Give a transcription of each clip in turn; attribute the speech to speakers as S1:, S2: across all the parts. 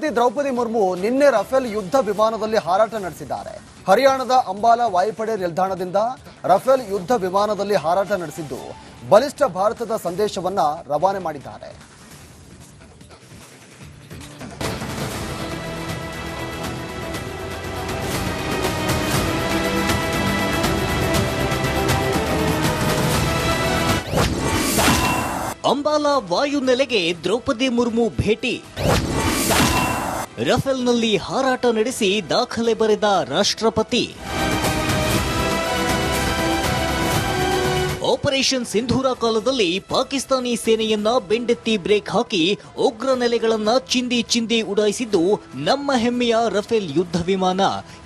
S1: ರಾಷ್ಟ್ರಪತಿ ದ್ರೌಪದಿ ಮುರ್ಮು ನಿನ್ನೆ ರಫೇಲ್ ಯುದ್ಧ ವಿಮಾನದಲ್ಲಿ ಹಾರಾಟ ನಡೆಸಿದ್ದಾರೆ. ಹರಿಯಾಣದ ಅಂಬಾಲಾ ವಾಯುಪಡೆ ನಿಲ್ದಾಣದಿಂದ ರಫೇಲ್ ಯುದ್ಧ ವಿಮಾನದಲ್ಲಿ ಹಾರಾಟ ನಡೆಸಿದ್ದು ಬಲಿಷ್ಠ ಭಾರತದ ಸಂದೇಶವನ್ನ ರವಾನೆ ಮಾಡಿದ್ದಾರೆ.
S2: ಅಂಬಾಲಾ ವಾಯುನೆಲೆಗೆ ದ್ರೌಪದಿ ಮುರ್ಮು ಭೇಟಿ. ರಫೇಲ್ನಲ್ಲಿ ಹಾರಾಟ ನಡೆಸಿ ದಾಖಲೆ ಬರೆದ ರಾಷ್ಟ್ರಪತಿ. ಆಪರೇಷನ್ ಸಿಂಧೂರ ಕಾಲದಲ್ಲಿ ಪಾಕಿಸ್ತಾನಿ ಸೇನೆಯನ್ನ ಬೆಂಡೆತ್ತಿ ಬ್ರೇಕ್ ಹಾಕಿ ಉಗ್ರ ನೆಲೆಗಳನ್ನ ಚಿಂದಿ ಉಡಾಯಿಸಿದ್ದು ನಮ್ಮ ಹೆಮ್ಮೆಯ ರಫೇಲ್ ಯುದ್ಧ ವಿಮಾನ.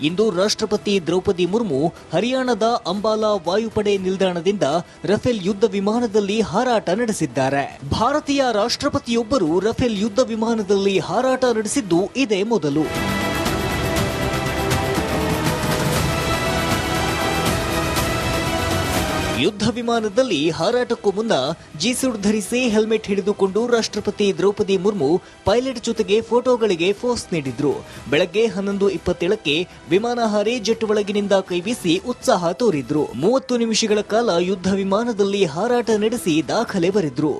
S2: ಇಂದು ರಾಷ್ಟ್ರಪತಿ ದ್ರೌಪದಿ ಮುರ್ಮು ಹರಿಯಾಣದ ಅಂಬಾಲಾ ವಾಯುಪಡೆ ನಿಲ್ದಾಣದಿಂದ ರಫೇಲ್ ಯುದ್ಧ ವಿಮಾನದಲ್ಲಿ ಹಾರಾಟ ನಡೆಸಿದ್ದಾರೆ. ಭಾರತೀಯ ರಾಷ್ಟ್ರಪತಿಯೊಬ್ಬರು ರಫೇಲ್ ಯುದ್ಧ ವಿಮಾನದಲ್ಲಿ ಹಾರಾಟ ನಡೆಸಿದ್ದು ಇದೇ ಮೊದಲು. ಯುದ್ಧ ವಿಮಾನದಲ್ಲಿ ಹಾರಾಟಕ್ಕೂ ಮುನ್ನ ಜಿ-ಸೂಟ್ ಧರಿಸಿ ಹೆಲ್ಮೆಟ್ ಹಿಡಿದುಕೊಂಡು ರಾಷ್ಟ್ರಪತಿ ದ್ರೌಪದಿ ಮುರ್ಮು ಪೈಲಟ್ ಜೊತೆಗೆ ಫೋಟೋಗಳಿಗೆ ಪೋಸ್ ನೀಡಿದ್ರು. ಬೆಳಗ್ಗೆ 11:27ಕ್ಕೆ ವಿಮಾನ ಹಾರಿ ಜೆಟ್ ಒಳಗಿನಿಂದ ಕೈಬೀಸಿ ಉತ್ಸಾಹ ತೋರಿದ್ರು. 30 ನಿಮಿಷಗಳ ಕಾಲ ಯುದ್ಧ ವಿಮಾನದಲ್ಲಿ ಹಾರಾಟ ನಡೆಸಿ ದಾಖಲೆ ಬರೆದ್ರು.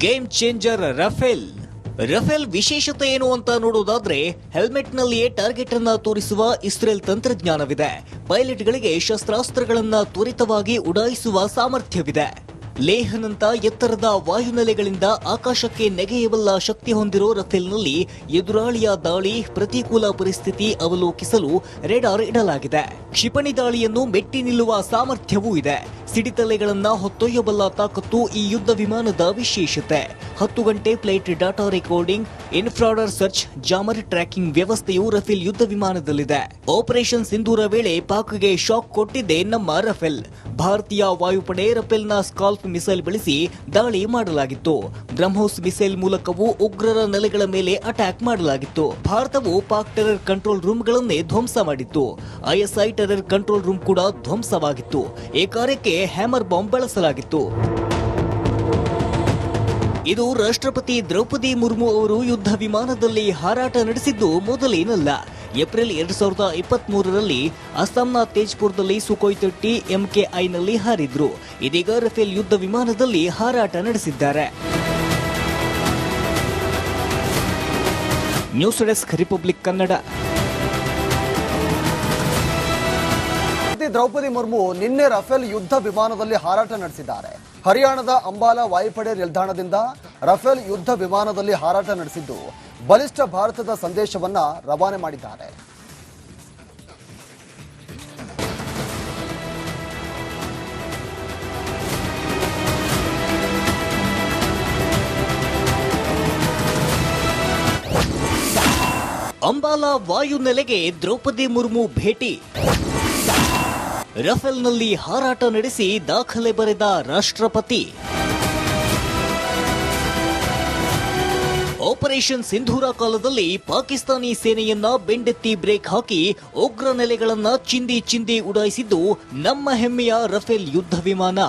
S2: ಗೇಮ್ ಚೇಂಜರ್ ರಫೇಲ್ ವಿಶೇಷತೆ ಏನು ಅಂತ ನೋಡೋದಾದ್ರೆ ಹೆಲ್ಮೆಟ್ನಲ್ಲಿಯೇ ಟಾರ್ಗೆಟ್ ಅನ್ನ ತೋರಿಸುವ ಇಸ್ರೇಲ್ ತಂತ್ರಜ್ಞಾನವಿದೆ. ಪೈಲಟ್ಗಳಿಗೆ ಶಸ್ತ್ರಾಸ್ತ್ರಗಳನ್ನ ತ್ವರಿತವಾಗಿ ಉಡಾಯಿಸುವ ಸಾಮರ್ಥ್ಯವಿದೆ. ಲೇಹ್ನಂತ ಎತ್ತರದ ವಾಯುನೆಲೆಗಳಿಂದ ಆಕಾಶಕ್ಕೆ ನೆಗೆಯಬಲ್ಲ ಶಕ್ತಿ ಹೊಂದಿರೋ ರಫೇಲ್ನಲ್ಲಿ ಎದುರಾಳಿಯ ದಾಳಿ, ಪ್ರತಿಕೂಲ ಪರಿಸ್ಥಿತಿ ಅವಲೋಕಿಸಲು ರೇಡಾರ್ ಇಡಲಾಗಿದೆ. ಕ್ಷಿಪಣಿ ದಾಳಿಯನ್ನು ಮೆಟ್ಟಿ ನಿಲ್ಲುವ ಸಾಮರ್ಥ್ಯವೂ ಇದೆ. ಸಿಡಿತಲೆಗಳನ್ನ ಹೊತ್ತೊಯ್ಯಬಲ್ಲ ತಾಕತ್ತು ಈ ಯುದ್ಧ ವಿಮಾನದ ವಿಶೇಷತೆ. 10 ಗಂಟೆ flight data recording, infrared search, jammer tracking ವ್ಯವಸ್ಥೆಯು ರಫೇಲ್ ಯುದ್ಧ ವಿಮಾನದಲ್ಲಿದೆ. ಆಪರೇಷನ್ ಸಿಂಧೂರ ವೇಳೆ ಪಾಕ್ಗೆ ಶಾಕ್ ಕೊಟ್ಟಿದ್ದೆ ನಮ್ಮ ರಫೇಲ್. ಭಾರತೀಯ ವಾಯುಪಡೆ ರಫೇಲ್ನ ಸ್ಕಾಲ್ಪ್ ಮಿಸೈಲ್ ಬಳಸಿ ದಾಳಿ ಮಾಡಲಾಗಿತ್ತು. ಬ್ರಹ್ಮೋಸ್ ಮಿಸೈಲ್ ಮೂಲಕವೂ ಉಗ್ರರ ನೆಲೆಗಳ ಮೇಲೆ ಅಟ್ಯಾಕ್ ಮಾಡಲಾಗಿತ್ತು. ಭಾರತವು ಪಾಕ್ ಟೆರರ್ ಕಂಟ್ರೋಲ್ ರೂಮ್ಗಳನ್ನೇ ಧ್ವಂಸ ಮಾಡಿತ್ತು. ಐಎಸ್ಐ ಟೆರರ್ ಕಂಟ್ರೋಲ್ ರೂಮ್ ಕೂಡ ಧ್ವಂಸವಾಗಿತ್ತು. ಈ ಕಾರ್ಯಕ್ಕೆ ಹ್ಯಾಮರ್ ಬಾಂಬ್ ಬಳಸಲಾಗಿತ್ತು. ಇದು ರಾಷ್ಟ್ರಪತಿ ದ್ರೌಪದಿ ಮುರ್ಮು ಅವರು ಯುದ್ಧ ವಿಮಾನದಲ್ಲಿ ಹಾರಾಟ ನಡೆಸಿದ್ದು ಮೊದಲೇನಲ್ಲ. ಏಪ್ರಿಲ್ 2023ರಲ್ಲಿ ಅಸ್ಸಾಂನ ತೇಜ್ಪುರದಲ್ಲಿ ಸುಖೋಯ್ 30 MKIನಲ್ಲಿ ಹಾರಿದ್ರು. ಇದೀಗ ರಫೇಲ್ ಯುದ್ಧ ವಿಮಾನದಲ್ಲಿ ಹಾರಾಟ ನಡೆಸಿದ್ದಾರೆ. News desk republic Kannada.
S1: Draupadi Murmu ನಿನ್ನೆ ರಫೇಲ್ ಯುದ್ಧ ವಿಮಾನದಲ್ಲಿ ಹಾರಾಟ ನಡೆಸಿದ್ದಾರೆ. ಹರಿಯಾಣದ ಅಂಬಾಲಾ ವಾಯುಪಡೆ ನಿಲ್ದಾಣದಿಂದ ರಫೇಲ್ ಯುದ್ಧ ವಿಮಾನದಲ್ಲಿ ಹಾರಾಟ ನಡೆಸಿದ್ದು ಬಲಿಷ್ಠ ಭಾರತದ ಸಂದೇಶವನ್ನ ರವಾನೆ ಮಾಡಿದ್ದಾರೆ.
S2: ಅಂಬಾಲಾ ವಾಯುನೆಲೆಗೆ ದ್ರೌಪದಿ ಮುರ್ಮು ಭೇಟಿ. ರಫೇಲ್ನಲ್ಲಿ ಹಾರಾಟ ನಡೆಸಿ ದಾಖಲೆ ಬರೆದ ರಾಷ್ಟ್ರಪತಿ. ಆಪರೇಷನ್ ಸಿಂಧೂರ ಕಾಲದಲ್ಲಿ ಪಾಕಿಸ್ತಾನಿ ಸೇನೆಯನ್ನ ಬೆಂಡೆತ್ತಿ ಬ್ರೇಕ್ ಹಾಕಿ ಉಗ್ರ ನೆಲೆಗಳನ್ನ ಚಿಂದಿ ಉಡಾಯಿಸಿದ್ದು ನಮ್ಮ ಹೆಮ್ಮೆಯ ರಫೇಲ್ ಯುದ್ಧ ವಿಮಾನ.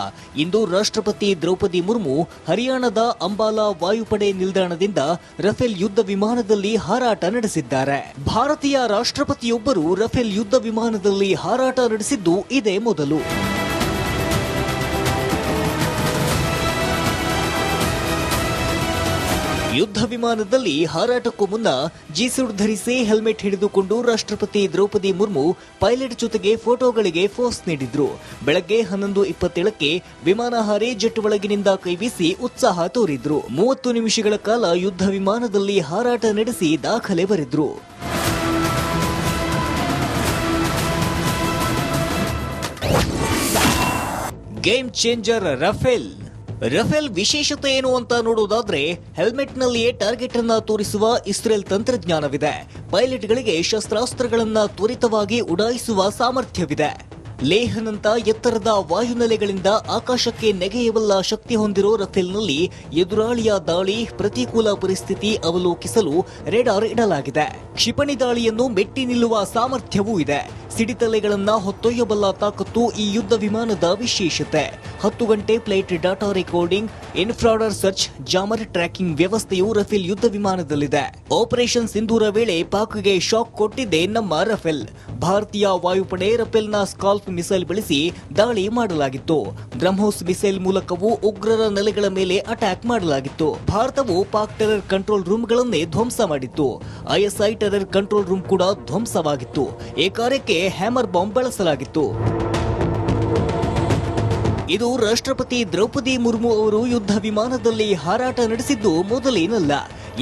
S2: ಇಂದು ರಾಷ್ಟ್ರಪತಿ ದ್ರೌಪದಿ ಮುರ್ಮು ಹರಿಯಾಣದ ಅಂಬಾಲಾ ವಾಯುಪಡೆ ನಿಲ್ದಾಣದಿಂದ ರಫೇಲ್ ಯುದ್ಧ ವಿಮಾನದಲ್ಲಿ ಹಾರಾಟ ನಡೆಸಿದ್ದಾರೆ. ಭಾರತೀಯ ರಾಷ್ಟ್ರಪತಿಯೊಬ್ಬರು ರಫೇಲ್ ಯುದ್ಧ ವಿಮಾನದಲ್ಲಿ ಹಾರಾಟ ನಡೆಸಿದ್ದು ಇದೇ ಮೊದಲು. ಯುದ್ಧ ವಿಮಾನದಲ್ಲಿ ಹಾರಾಟಕ್ಕೂ ಮುನ್ನ ಜಿ-ಸೂಟ್ ಧರಿಸಿ ಹೆಲ್ಮೆಟ್ ಹಿಡಿದುಕೊಂಡು ರಾಷ್ಟ್ರಪತಿ ದ್ರೌಪದಿ ಮುರ್ಮು ಪೈಲಟ್ ಜೊತೆಗೆ ಫೋಟೋಗಳಿಗೆ ಪೋಸ್ ನೀಡಿದ್ರು. ಬೆಳಗ್ಗೆ 11:27ಕ್ಕೆ ವಿಮಾನ ಹಾರಿ ಜೆಟ್ ಒಳಗಿನಿಂದ ಕೈಬೀಸಿ ಉತ್ಸಾಹ ತೋರಿದ್ರು. 30 ನಿಮಿಷಗಳ ಕಾಲ ಯುದ್ಧ ವಿಮಾನದಲ್ಲಿ ಹಾರಾಟ ನಡೆಸಿ ದಾಖಲೆ ಬರೆದ್ರು. ಗೇಮ್ ಚೇಂಜರ್ ರಫೇಲ್ ವಿಶೇಷತೆ ಏನು ಅಂತ ನೋಡೋದಾದ್ರೆ ಹೆಲ್ಮೆಟ್ನಲ್ಲಿಯೇ ಟಾರ್ಗೆಟ್ ಅನ್ನ ತೋರಿಸುವ ಇಸ್ರೇಲ್ ತಂತ್ರಜ್ಞಾನವಿದೆ. ಪೈಲಟ್ಗಳಿಗೆ ಶಸ್ತ್ರಾಸ್ತ್ರಗಳನ್ನ ತ್ವರಿತವಾಗಿ ಉಡಾಯಿಸುವ ಸಾಮರ್ಥ್ಯವಿದೆ. ಲೇಹ್ನಂತ ಎತ್ತರದ ವಾಯುನೆಲೆಗಳಿಂದ ಆಕಾಶಕ್ಕೆ ನೆಗೆಯಬಲ್ಲ ಶಕ್ತಿ ಹೊಂದಿರೋ ರಫೇಲ್ನಲ್ಲಿ ಎದುರಾಳಿಯ ದಾಳಿ, ಪ್ರತಿಕೂಲ ಪರಿಸ್ಥಿತಿ ಅವಲೋಕಿಸಲು ರೇಡಾರ್ ಇಡಲಾಗಿದೆ. ಕ್ಷಿಪಣಿ ದಾಳಿಯನ್ನು ಮೆಟ್ಟಿ ನಿಲ್ಲುವ ಸಾಮರ್ಥ್ಯವೂ ಇದೆ. ಸಿಡಿತಲೆಗಳನ್ನ ಹೊತ್ತೊಯ್ಯಬಲ್ಲ ತಾಕತ್ತು ಈ ಯುದ್ಧ ವಿಮಾನದ ವಿಶೇಷತೆ. 10 ಗಂಟೆ flight data recording, infrared search, jammer tracking ವ್ಯವಸ್ಥೆಯು ರಫೇಲ್ ಯುದ್ಧ ವಿಮಾನದಲ್ಲಿದೆ. ಆಪರೇಷನ್ ಸಿಂಧೂರ ವೇಳೆ ಪಾಕ್ಗೆ ಶಾಕ್ ಕೊಟ್ಟಿದ್ದೆ ನಮ್ಮ ರಫೇಲ್. ಭಾರತೀಯ ವಾಯುಪಡೆ ರಫೇಲ್ನ ಸ್ಕಾಲ್ಪ್ ಮಿಸೈಲ್ ಬಳಸಿ ದಾಳಿ ಮಾಡಲಾಗಿತ್ತು. ಬ್ರಹ್ಮೋಸ್ ಮಿಸೈಲ್ ಮೂಲಕವೂ ಉಗ್ರರ ನೆಲೆಗಳ ಮೇಲೆ ಅಟ್ಯಾಕ್ ಮಾಡಲಾಗಿತ್ತು. ಭಾರತವು ಪಾಕ್ ಟೆರರ್ ಕಂಟ್ರೋಲ್ ರೂಮ್ಗಳನ್ನೇ ಧ್ವಂಸ ಮಾಡಿತ್ತು. ಐಎಸ್ಐ ಟೆರರ್ ಕಂಟ್ರೋಲ್ ರೂಮ್ ಕೂಡ ಧ್ವಂಸವಾಗಿತ್ತು. ಈ ಕಾರ್ಯಕ್ಕೆ ಹ್ಯಾಮರ್ ಬಾಂಬ್ ಬಳಸಲಾಗಿತ್ತು. ಇದು ರಾಷ್ಟ್ರಪತಿ ದ್ರೌಪದಿ ಮುರ್ಮು ಅವರು ಯುದ್ಧ ವಿಮಾನದಲ್ಲಿ ಹಾರಾಟ ನಡೆಸಿದ್ದು ಮೊದಲೇನಲ್ಲ.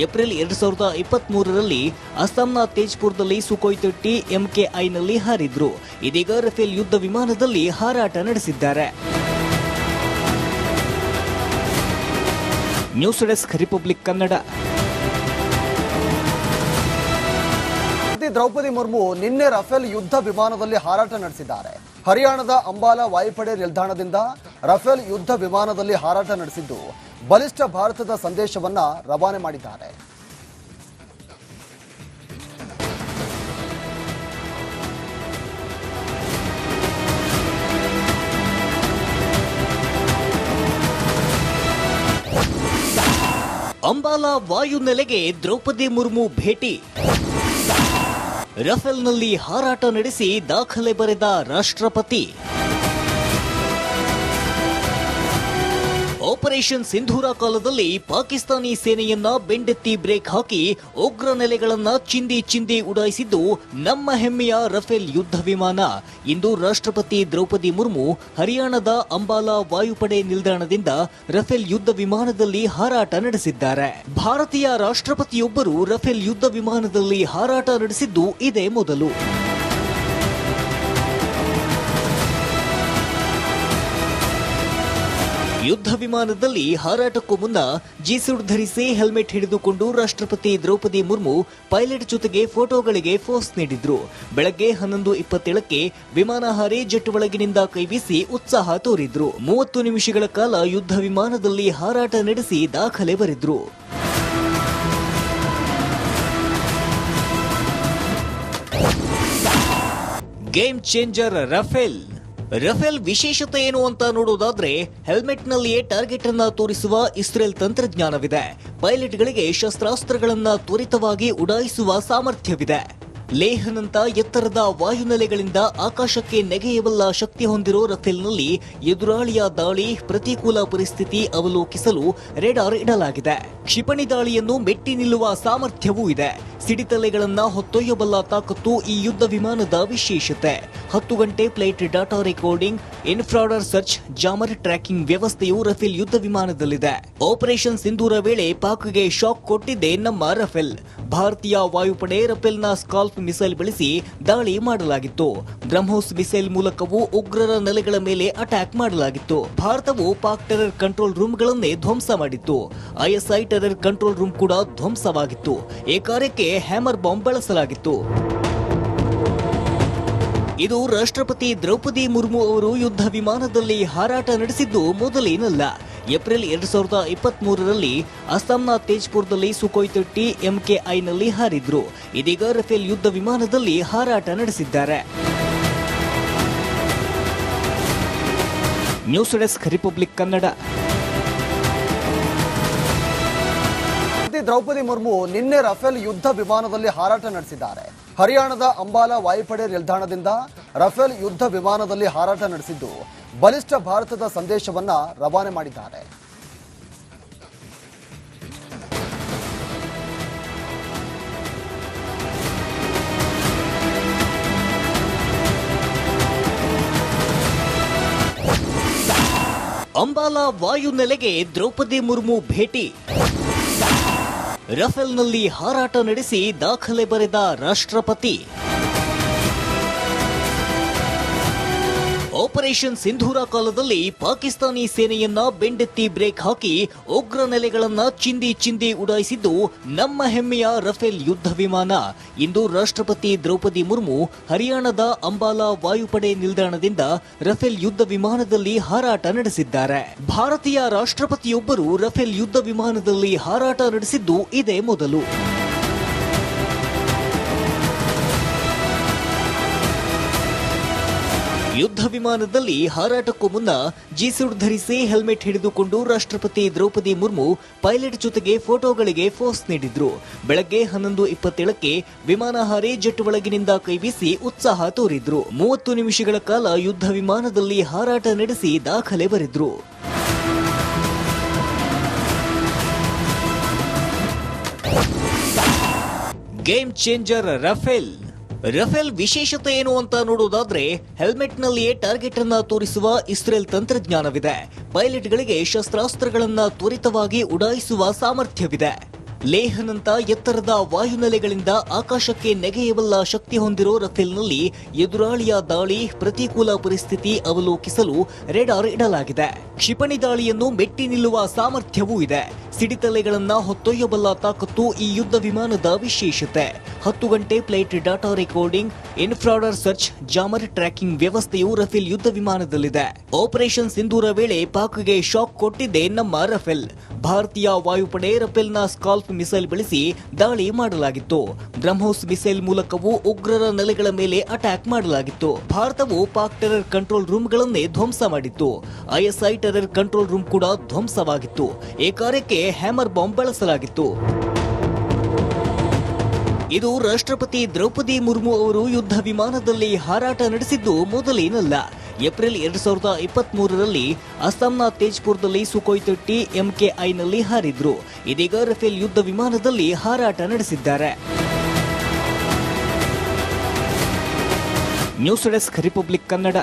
S2: ಏಪ್ರಿಲ್ 2023ರಲ್ಲಿ ಅಸ್ಸಾಂನ ತೇಜ್ಪುರದಲ್ಲಿ ಸುಖೋಯ್ 30 MKIನಲ್ಲಿ ಹಾರಿದ್ರು. ಇದೀಗ ರಫೇಲ್ ಯುದ್ಧ ವಿಮಾನದಲ್ಲಿ ಹಾರಾಟ ನಡೆಸಿದ್ದಾರೆ. News desk republic Kannada.
S1: Draupadi Murmu ನಿನ್ನೆ ರಫೇಲ್ ಯುದ್ಧ ವಿಮಾನದಲ್ಲಿ ಹಾರಾಟ ನಡೆಸಿದ್ದಾರೆ. ಹರಿಯಾಣದ ಅಂಬಾಲಾ ವಾಯುಪಡೆ ನಿಲ್ದಾಣದಿಂದ ರಫೇಲ್ ಯುದ್ಧ ವಿಮಾನದಲ್ಲಿ ಹಾರಾಟ ನಡೆಸಿದ್ದು ಬಲಿಷ್ಠ ಭಾರತದ ಸಂದೇಶವನ್ನ ರವಾನೆ ಮಾಡಿದ್ದಾರೆ.
S2: ಅಂಬಾಲಾ ವಾಯುನೆಲೆಗೆ ದ್ರೌಪದಿ ಮುರ್ಮು ಭೇಟಿ. ರಫೇಲ್ನಲ್ಲಿ ಹಾರಾಟ ನಡೆಸಿ ದಾಖಲೆ ಬರೆದ ರಾಷ್ಟ್ರಪತಿ. ಆಪರೇಷನ್ ಸಿಂಧೂರ ಕಾಲದಲ್ಲಿ ಪಾಕಿಸ್ತಾನಿ ಸೇನೆಯನ್ನ ಬೆಂಡೆತ್ತಿ ಬ್ರೇಕ್ ಹಾಕಿ ಉಗ್ರ ನೆಲೆಗಳನ್ನ ಚಿಂದಿ ಉಡಾಯಿಸಿದ್ದು ನಮ್ಮ ಹೆಮ್ಮೆಯ ರಫೇಲ್ ಯುದ್ಧ ವಿಮಾನ. ಇಂದು ರಾಷ್ಟ್ರಪತಿ ದ್ರೌಪದಿ ಮುರ್ಮು ಹರಿಯಾಣದ ಅಂಬಾಲಾ ವಾಯುಪಡೆ ನಿಲ್ದಾಣದಿಂದ ರಫೇಲ್ ಯುದ್ಧ ವಿಮಾನದಲ್ಲಿ ಹಾರಾಟ ನಡೆಸಿದ್ದಾರೆ. ಭಾರತೀಯ ರಾಷ್ಟ್ರಪತಿಯೊಬ್ಬರು ರಫೇಲ್ ಯುದ್ಧ ವಿಮಾನದಲ್ಲಿ ಹಾರಾಟ ನಡೆಸಿದ್ದು ಇದೇ ಮೊದಲು. ಯುದ್ಧ ವಿಮಾನದಲ್ಲಿ ಹಾರಾಟಕ್ಕೂ ಮುನ್ನ ಜಿ-ಸೂಟ್ ಧರಿಸಿ ಹೆಲ್ಮೆಟ್ ಹಿಡಿದುಕೊಂಡು ರಾಷ್ಟ್ರಪತಿ ದ್ರೌಪದಿ ಮುರ್ಮು ಪೈಲಟ್ ಜೊತೆಗೆ ಫೋಟೋಗಳಿಗೆ ಪೋಸ್ ನೀಡಿದ್ರು. ಬೆಳಗ್ಗೆ 11:27ಕ್ಕೆ ವಿಮಾನ ಹಾರಿ ಜೆಟ್ ಒಳಗಿನಿಂದ ಕೈಬೀಸಿ ಉತ್ಸಾಹ ತೋರಿದ್ರು. 30 ನಿಮಿಷಗಳ ಕಾಲ ಯುದ್ಧ ವಿಮಾನದಲ್ಲಿ ಹಾರಾಟ ನಡೆಸಿ ದಾಖಲೆ ಬರೆದ್ರು. Game changer Rafale. ರಫೇಲ್ ವಿಶೇಷತೆ ಏನು ಅಂತ ನೋಡೋದಾದ್ರೆ ಹೆಲ್ಮೆಟ್ನಲ್ಲಿಯೇ ಟಾರ್ಗೆಟ್ ಅನ್ನ ತೋರಿಸುವ ಇಸ್ರೇಲ್ ತಂತ್ರಜ್ಞಾನವಿದೆ. ಪೈಲಟ್ಗಳಿಗೆ ಶಸ್ತ್ರಾಸ್ತ್ರಗಳನ್ನ ತ್ವರಿತವಾಗಿ ಉಡಾಯಿಸುವ ಸಾಮರ್ಥ್ಯವಿದೆ. ಲೇಹ್ನಂತ ಎತ್ತರದ ವಾಯುನೆಲೆಗಳಿಂದ ಆಕಾಶಕ್ಕೆ ನೆಗೆಯಬಲ್ಲ ಶಕ್ತಿ ಹೊಂದಿರೋ ರಫೇಲ್ನಲ್ಲಿ ಎದುರಾಳಿಯ ದಾಳಿ, ಪ್ರತಿಕೂಲ ಪರಿಸ್ಥಿತಿ ಅವಲೋಕಿಸಲು ರೇಡಾರ್ ಇಡಲಾಗಿದೆ. ಕ್ಷಿಪಣಿ ದಾಳಿಯನ್ನು ಮೆಟ್ಟಿ ನಿಲ್ಲುವ ಸಾಮರ್ಥ್ಯವೂ ಇದೆ. ಸಿಡಿತಲೆಗಳನ್ನ ಹೊತ್ತೊಯ್ಯಬಲ್ಲ ತಾಕತ್ತು ಈ ಯುದ್ಧ ವಿಮಾನದ ವಿಶೇಷತೆ. 10 ಗಂಟೆ flight data recording, infrared search, jammer tracking ವ್ಯವಸ್ಥೆಯು ರಫೇಲ್ ಯುದ್ಧ ವಿಮಾನದಲ್ಲಿದೆ. ಆಪರೇಷನ್ ಸಿಂಧೂರ ವೇಳೆ ಪಾಕ್ಗೆ ಶಾಕ್ ಕೊಟ್ಟಿದ್ದೆ ನಮ್ಮ ರಫೇಲ್. ಭಾರತೀಯ ವಾಯುಪಡೆ ರಫೇಲ್ನ ಸ್ಕಾಲ್ಪ್ ಮಿಸೈಲ್ ಬಳಸಿ ದಾಳಿ ಮಾಡಲಾಗಿತ್ತು. ಬ್ರಹ್ಮೋಸ್ ಮಿಸೈಲ್ ಮೂಲಕವೂ ಉಗ್ರರ ನೆಲೆಗಳ ಮೇಲೆ ಅಟ್ಯಾಕ್ ಮಾಡಲಾಗಿತ್ತು. ಭಾರತವು ಪಾಕ್ ಟೆರರ್ ಕಂಟ್ರೋಲ್ ರೂಮ್ಗಳನ್ನೇ ಧ್ವಂಸ ಮಾಡಿತ್ತು. ಐಎಸ್ಐ ಟೆರರ್ ಕಂಟ್ರೋಲ್ ರೂಮ್ ಕೂಡ ಧ್ವಂಸವಾಗಿತ್ತು. ಈ ಕಾರ್ಯಕ್ಕೆ ಹ್ಯಾಮರ್ ಬಾಂಬ್ ಬಳಸಲಾಗಿತ್ತು. ಇದು ರಾಷ್ಟ್ರಪತಿ ದ್ರೌಪದಿ ಮುರ್ಮು ಅವರು ಯುದ್ಧ ವಿಮಾನದಲ್ಲಿ ಹಾರಾಟ ನಡೆಸಿದ್ದು ಮೊದಲೇನಲ್ಲ. ಏಪ್ರಿಲ್ 2023ರಲ್ಲಿ ಅಸ್ಸಾಂನ ತೇಜ್ಪುರದಲ್ಲಿ ಸುಖೋಯ್ 30 MKIನಲ್ಲಿ ಹಾರಿದ್ರು. ಇದೀಗ ರಫೇಲ್ ಯುದ್ಧ ವಿಮಾನದಲ್ಲಿ ಹಾರಾಟ ನಡೆಸಿದ್ದಾರೆ. News desk republic Kannada.
S1: Draupadi Murmu ನಿನ್ನೆ ರಫೇಲ್ ಯುದ್ಧ ವಿಮಾನದಲ್ಲಿ ಹಾರಾಟ ನಡೆಸಿದ್ದಾರೆ. ಹರಿಯಾಣದ ಅಂಬಾಲಾ ವಾಯುಪಡೆ ನಿಲ್ದಾಣದಿಂದ ರಫೇಲ್ ಯುದ್ಧ ವಿಮಾನದಲ್ಲಿ ಹಾರಾಟ ನಡೆಸಿದ್ದು ಬಲಿಷ್ಠ ಭಾರತದ ಸಂದೇಶವನ್ನ ರವಾನೆ ಮಾಡಿದ್ದಾರೆ.
S2: ಅಂಬಾಲಾ ವಾಯುನೆಲೆಗೆ ದ್ರೌಪದಿ ಮುರ್ಮು ಭೇಟಿ. ರಫೇಲ್ನಲ್ಲಿ ಹಾರಾಟ ನಡೆಸಿ ದಾಖಲೆ ಬರೆದ ರಾಷ್ಟ್ರಪತಿ. ಆಪರೇಷನ್ ಸಿಂಧೂರ ಕಾಲದಲ್ಲಿ ಪಾಕಿಸ್ತಾನಿ ಸೇನೆಯನ್ನ ಬೆಂಡೆತ್ತಿ ಬ್ರೇಕ್ ಹಾಕಿ ಉಗ್ರ ನೆಲೆಗಳನ್ನ ಚಿಂದಿ ಉಡಾಯಿಸಿದ್ದು ನಮ್ಮ ಹೆಮ್ಮೆಯ ರಫೇಲ್ ಯುದ್ಧ ವಿಮಾನ. ಇಂದು ರಾಷ್ಟ್ರಪತಿ ದ್ರೌಪದಿ ಮುರ್ಮು ಹರಿಯಾಣದ ಅಂಬಾಲಾ ವಾಯುಪಡೆ ನಿಲ್ದಾಣದಿಂದ ರಫೇಲ್ ಯುದ್ಧ ವಿಮಾನದಲ್ಲಿ ಹಾರಾಟ ನಡೆಸಿದ್ದಾರೆ. ಭಾರತೀಯ ರಾಷ್ಟ್ರಪತಿಯೊಬ್ಬರು ರಫೇಲ್ ಯುದ್ಧ ವಿಮಾನದಲ್ಲಿ ಹಾರಾಟ ನಡೆಸಿದ್ದು ಇದೇ ಮೊದಲು. ಯುದ್ಧ ವಿಮಾನದಲ್ಲಿ ಹಾರಾಟಕ್ಕೂ ಮುನ್ನ ಜಿ-ಸುಟ್ ಧರಿಸಿ ಹೆಲ್ಮೆಟ್ ಹಿಡಿದುಕೊಂಡು ರಾಷ್ಟ್ರಪತಿ ದ್ರೌಪದಿ ಮುರ್ಮು ಪೈಲಟ್ ಜೊತೆಗೆ ಫೋಟೋಗಳಿಗೆ ಪೋಸ್ ನೀಡಿದ್ರು. ಬೆಳಗ್ಗೆ 11:27ಕ್ಕೆ ವಿಮಾನ ಹಾರಿ ಜೆಟ್ ಒಳಗಿನಿಂದ ಕೈಬೀಸಿ ಉತ್ಸಾಹ ತೋರಿದ್ರು. 30 ನಿಮಿಷಗಳ ಕಾಲ ಯುದ್ಧ ವಿಮಾನದಲ್ಲಿ ಹಾರಾಟ ನಡೆಸಿ ದಾಖಲೆ ಬರೆದ್ರು. ಗೇಮ್ ಚೇಂಜರ್ ರಫೇಲ್ ವಿಶೇಷತೆ ಏನು ಅಂತ ನೋಡೋದಾದ್ರೆ ಹೆಲ್ಮೆಟ್ನಲ್ಲಿಯೇ ಟಾರ್ಗೆಟ್ ಅನ್ನ ತೋರಿಸುವ ಇಸ್ರೇಲ್ ತಂತ್ರಜ್ಞಾನವಿದೆ. ಪೈಲಟ್ಗಳಿಗೆ ಶಸ್ತ್ರಾಸ್ತ್ರಗಳನ್ನ ತ್ವರಿತವಾಗಿ ಉಡಾಯಿಸುವ ಸಾಮರ್ಥ್ಯವಿದೆ. ಲೇಹ್ನಂತ ಎತ್ತರದ ವಾಯುನೆಲೆಗಳಿಂದ ಆಕಾಶಕ್ಕೆ ನೆಗೆಯಬಲ್ಲ ಶಕ್ತಿ ಹೊಂದಿರೋ ರಫೇಲ್ನಲ್ಲಿ ಎದುರಾಳಿಯ ದಾಳಿ, ಪ್ರತಿಕೂಲ ಪರಿಸ್ಥಿತಿ ಅವಲೋಕಿಸಲು ರೇಡಾರ್ ಇಡಲಾಗಿದೆ. ಕ್ಷಿಪಣಿ ದಾಳಿಯನ್ನು ಮೆಟ್ಟಿ ನಿಲ್ಲುವ ಸಾಮರ್ಥ್ಯವೂ ಇದೆ. ಸಿಡಿತಲೆಗಳನ್ನ ಹೊತ್ತೊಯ್ಯಬಲ್ಲ ತಾಕತ್ತು ಈ ಯುದ್ಧ ವಿಮಾನದ ವಿಶೇಷತೆ. 10 ಗಂಟೆ flight data recording, infrared search, jammer tracking ವ್ಯವಸ್ಥೆಯು ರಫೇಲ್ ಯುದ್ಧ ವಿಮಾನದಲ್ಲಿದೆ. ಆಪರೇಷನ್ ಸಿಂಧೂರ ವೇಳೆ ಪಾಕ್ಗೆ ಶಾಕ್ ಕೊಟ್ಟಿದ್ದೇ ನಮ್ಮ ರಫೇಲ್. ಭಾರತೀಯ ವಾಯುಪಡೆ ರಫೇಲ್ನ ಸ್ಕಾಲ್ಪ್ ಮಿಸೈಲ್ ಬಳಸಿ ದಾಳಿ ಮಾಡಲಾಗಿತ್ತು. ಬ್ರಹ್ಮೋಸ್ ಮಿಸೈಲ್ ಮೂಲಕವೂ ಉಗ್ರರ ನೆಲೆಗಳ ಮೇಲೆ ಅಟ್ಯಾಕ್ ಮಾಡಲಾಗಿತ್ತು. ಭಾರತವು ಪಾಕ್ ಟೆರರ್ ಕಂಟ್ರೋಲ್ ರೂಮ್ಗಳನ್ನೇ ಧ್ವಂಸ ಮಾಡಿತ್ತು. ಐಎಸ್ಐ ಟೆರರ್ ಕಂಟ್ರೋಲ್ ರೂಮ್ ಕೂಡ ಧ್ವಂಸವಾಗಿತ್ತು. ಈ ಕಾರ್ಯಕ್ಕೆ ಹ್ಯಾಮರ್ ಬಾಂಬ್ ಬಳಸಲಾಗಿತ್ತು. ಇದು ರಾಷ್ಟ್ರಪತಿ ದ್ರೌಪದಿ ಮುರ್ಮು ಅವರು ಯುದ್ಧ ವಿಮಾನದಲ್ಲಿ ಹಾರಾಟ ನಡೆಸಿದ್ದು ಮೊದಲೇನಲ್ಲ. ಏಪ್ರಿಲ್ 2023ರಲ್ಲಿ ಅಸ್ಸಾಂನ ತೇಜ್ಪುರದಲ್ಲಿ ಸುಖೋಯ್ 30 MKIನಲ್ಲಿ ಹಾರಿದ್ರು. ಇದೀಗ ರಫೇಲ್ ಯುದ್ಧ ವಿಮಾನದಲ್ಲಿ ಹಾರಾಟ ನಡೆಸಿದ್ದಾರೆ. News desk, republic Kannada.